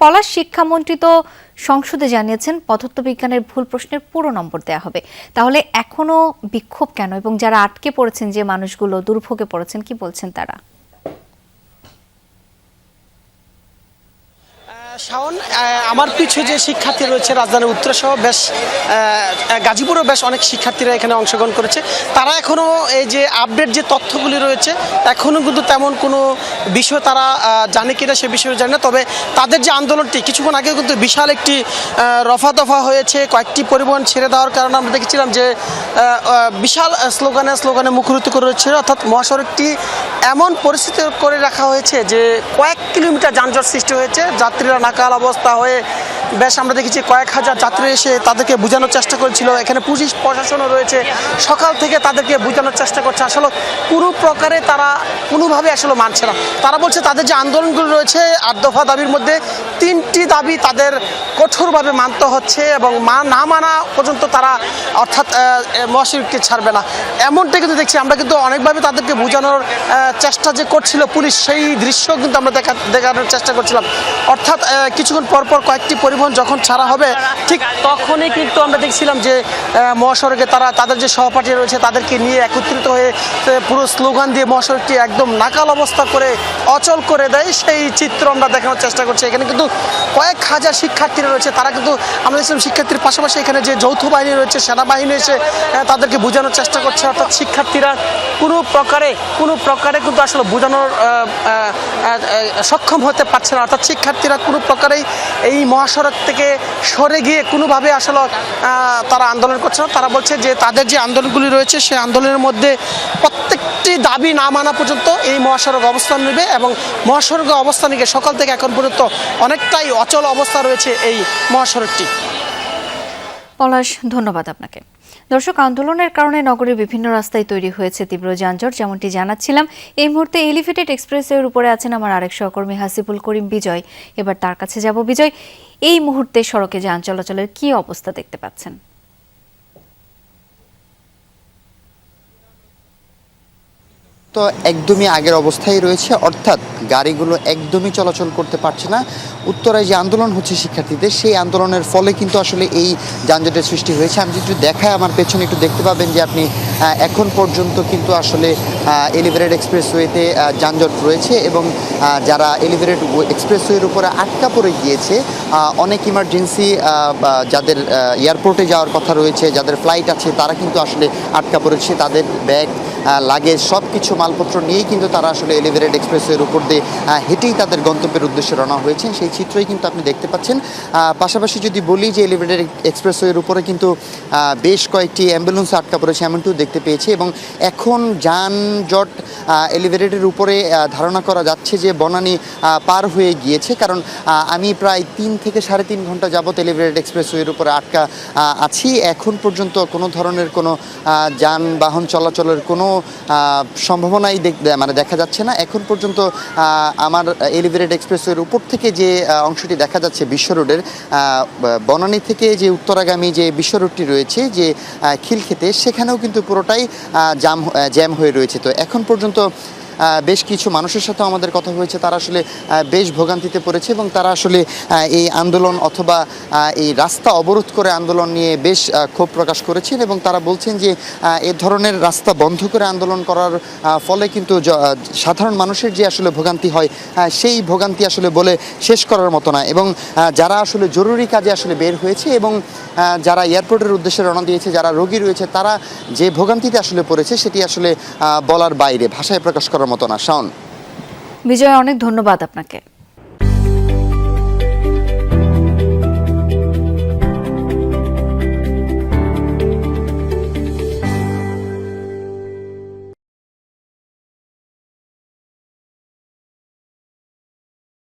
পলাশ শিক্ষামন্ত্রী তো সংসদে জানিয়েছেন পদার্থবিজ্ঞানের ভুল প্রশ্নের পুরো নম্বর দেয়া হবে। তাহলে এখনো বিক্ষোভ কেন এবং যারা আটকে পড়েছেন যে মানুষগুলো দুর্ভোগে পড়েছেন কি বলছেন তারা? শাওন, আমার পিছু যে শিক্ষার্থী রয়েছে রাজধানীর উত্তর সহ বেশ গাজীপুরও বেশ অনেক শিক্ষার্থীরা এখানে অংশগ্রহণ করেছে। তারা এখনও এই যে আপডেট যে তথ্যগুলি রয়েছে এখনও কিন্তু তেমন কোনো বিষয় তারা জানে কিনা সে বিষয়ে জানে না। তবে তাদের যে আন্দোলনটি কিছুক্ষণ আগে কিন্তু বিশাল একটি রফা দফা হয়েছে। কয়েকটি পরিবহন ছেড়ে দেওয়ার কারণে আমরা দেখেছিলাম যে বিশাল স্লোগানে মুখরিত করে রয়েছে। অর্থাৎ মহাসড়কটি এমন পরিস্থিতি করে রাখা হয়েছে যে কয়েক কিলোমিটার যানজট সৃষ্টি হয়েছে। যাত্রীরা নাকাল অবস্থা হয়ে বেশ আমরা দেখেছি কয়েক হাজার যাত্রী এসে তাদেরকে বোঝানোর চেষ্টা করেছিল। এখানে পুলিশ প্রশাসনও রয়েছে, সকাল থেকে তাদেরকে বোঝানোর চেষ্টা করছে। আসলে কোনো প্রকারে তারা কোনোভাবে আসলে মানছে না। তারা বলছে তাদের যে আন্দোলনগুলো রয়েছে 8 দফা দাবির মধ্যে 3টি দাবি তাদের কঠোরভাবে মানতে হচ্ছে এবং না মানা পর্যন্ত তারা অর্থাৎ মহাসড়ককে ছাড়বে না। এমনটা কিন্তু দেখছি আমরা, কিন্তু অনেকভাবে তাদেরকে বোঝানোর চেষ্টা যে করছিল পুলিশ, সেই দৃশ্য কিন্তু আমরা দেখানোর চেষ্টা করছিলাম। অর্থাৎ কিছুক্ষণ পরপর কয়েকটি পরিবহন যখন ছাড়া হবে ঠিক তখনই কিন্তু আমরা দেখছিলাম যে মহাসড়কে তারা তাদের যে সহপাঠী রয়েছে তাদেরকে নিয়ে একত্রিত হয়ে পুরো স্লোগান দিয়ে মহাসড়কটি একদম নাকাল অবস্থা করে অচল করে দেয়। সেই চিত্র আমরা দেখানোর চেষ্টা করছি। এখানে কিন্তু কয়েক হাজার শিক্ষার্থীরা রয়েছে। তারা কিন্তু আমরা দেখছিলাম শিক্ষার্থীর পাশাপাশি এখানে যে যৌথ বাহিনী রয়েছে, সেনাবাহিনী এসে তাদেরকে বোঝানোর চেষ্টা করছে। অর্থাৎ শিক্ষার্থীরা কোনো প্রকারে কিন্তু আসলে বোঝানোর সক্ষম হতে পারছে না। অর্থাৎ শিক্ষার্থীরা কোনো প্রকারেই এই মহাসড়ক থেকে সরে গিয়ে কোনোভাবে আসলে তারা আন্দোলন করছে না। তারা বলছে যে তাদের যে আন্দোলনগুলি রয়েছে সেই আন্দোলনের মধ্যে প্রত্যেকটি দাবি না মানা পর্যন্ত এই মহাসড়ক অবস্থান নেবে এবং মহাসড়কে অবস্থান নিয়ে সকাল থেকে এখন পর্যন্ত অনেকটাই অচল অবস্থা রয়েছে এই মহাসড়কটি। পলাশ, ধন্যবাদ আপনাকে। দর্শক, আন্দোলনের কারণে নগরের বিভিন্ন রাস্তায় তৈরি হয়েছে তীব্র যানজট। যেমনটি জানাচ্ছিলাম, এই মুহূর্তে এলিভেটেড এক্সপ্রেসওয়ের উপরে আছেন আমার আরেক সহকর্মী হাসিবুল করিম বিজয়। এবার তার কাছে যাব। বিজয়, এই মুহূর্তে সড়কে যান চলাচলের কি অবস্থা দেখতে পাচ্ছেন? তো একদমই আগের অবস্থায় রয়েছে, অর্থাৎ গাড়িগুলো একদমই চলাচল করতে পারছে না। উত্তরায় যে আন্দোলন হচ্ছে শিক্ষার্থীদের, সেই আন্দোলনের ফলে কিন্তু আসলে এই যানজটের সৃষ্টি হয়েছে। আমি যদি দেখাই আমার পেছনে একটু দেখতে পাবেন যে আপনি এখন পর্যন্ত কিন্তু আসলে এলিভেটেড এক্সপ্রেসওয়েতে যানজট রয়েছে এবং যারা এলিভেটেড এক্সপ্রেসওয়ের উপরে আটকা পড়ে গিয়েছে, অনেক ইমার্জেন্সি যাদের এয়ারপোর্টে যাওয়ার কথা রয়েছে, যাদের ফ্লাইট আছে, তারা কিন্তু আসলে আটকা পড়েছে। তাদের ব্যাগ লাগেজ সব কিছু মালপত্র নিয়েই কিন্তু তারা আসলে এলিভেটেড এক্সপ্রেসওয়ের উপর দিয়ে হেঁটেই তাদের গন্তব্যের উদ্দেশ্যে রওনা হয়েছেন। সেই চিত্রই কিন্তু আপনি দেখতে পাচ্ছেন। পাশাপাশি যদি বলি যে এলিভেটেড এক্সপ্রেসওয়ের উপরে কিন্তু বেশ কয়েকটি অ্যাম্বুলেন্স আটকা পড়েছে এমনটিও দেখতে পেয়েছি এবং এখন যানজট এলিভেটেডের উপরে ধারণা করা যাচ্ছে যে বনানী পার হয়ে গিয়েছে, কারণ আমি প্রায় 3 থেকে 3.5 ঘন্টা যাবত এলিভেটেড এক্সপ্রেসওয়ের উপরে আটকা আছি। এখন পর্যন্ত কোনো ধরনের কোনো যানবাহন চলাচলের কোনো সম্ভাবনাই দেখা যাচ্ছে না। এখন পর্যন্ত আমার এলিভেটেড এক্সপ্রেসওয়ের উপর থেকে যে অংশটি দেখা যাচ্ছে বিশ্ব রোডের, বনানী থেকে যে উত্তরাগামী যে বিশ্ব রোডটি রয়েছে যে খিলক্ষেতে, সেখানেও কিন্তু পুরোটাই জ্যাম হয়ে রয়েছে। তো এখন পর্যন্ত বেশ কিছু মানুষের সাথে আমাদের কথা হয়েছে, তারা আসলে বেশ ভোগান্তিতে পড়েছে এবং তারা আসলে এই আন্দোলন অথবা এই রাস্তা অবরোধ করে আন্দোলন নিয়ে বেশ ক্ষোভ প্রকাশ করেছেন এবং তারা বলছেন যে এ ধরনের রাস্তা বন্ধ করে আন্দোলন করার ফলে কিন্তু সাধারণ মানুষের যে আসলে ভোগান্তি হয় সেই ভোগান্তি আসলে বলে শেষ করার মতো না। এবং যারা আসলে জরুরি কাজে আসলে বের হয়েছে এবং যারা এয়ারপোর্টের উদ্দেশ্যে রওনা দিয়েছে, যারা রোগী রয়েছে, তারা যে ভোগান্তিতে আসলে পড়েছে সেটি আসলে বলার বাইরে, ভাষায় প্রকাশ করার মতো না। শাওন, বিজয়, অনেক ধন্যবাদ আপনাকে।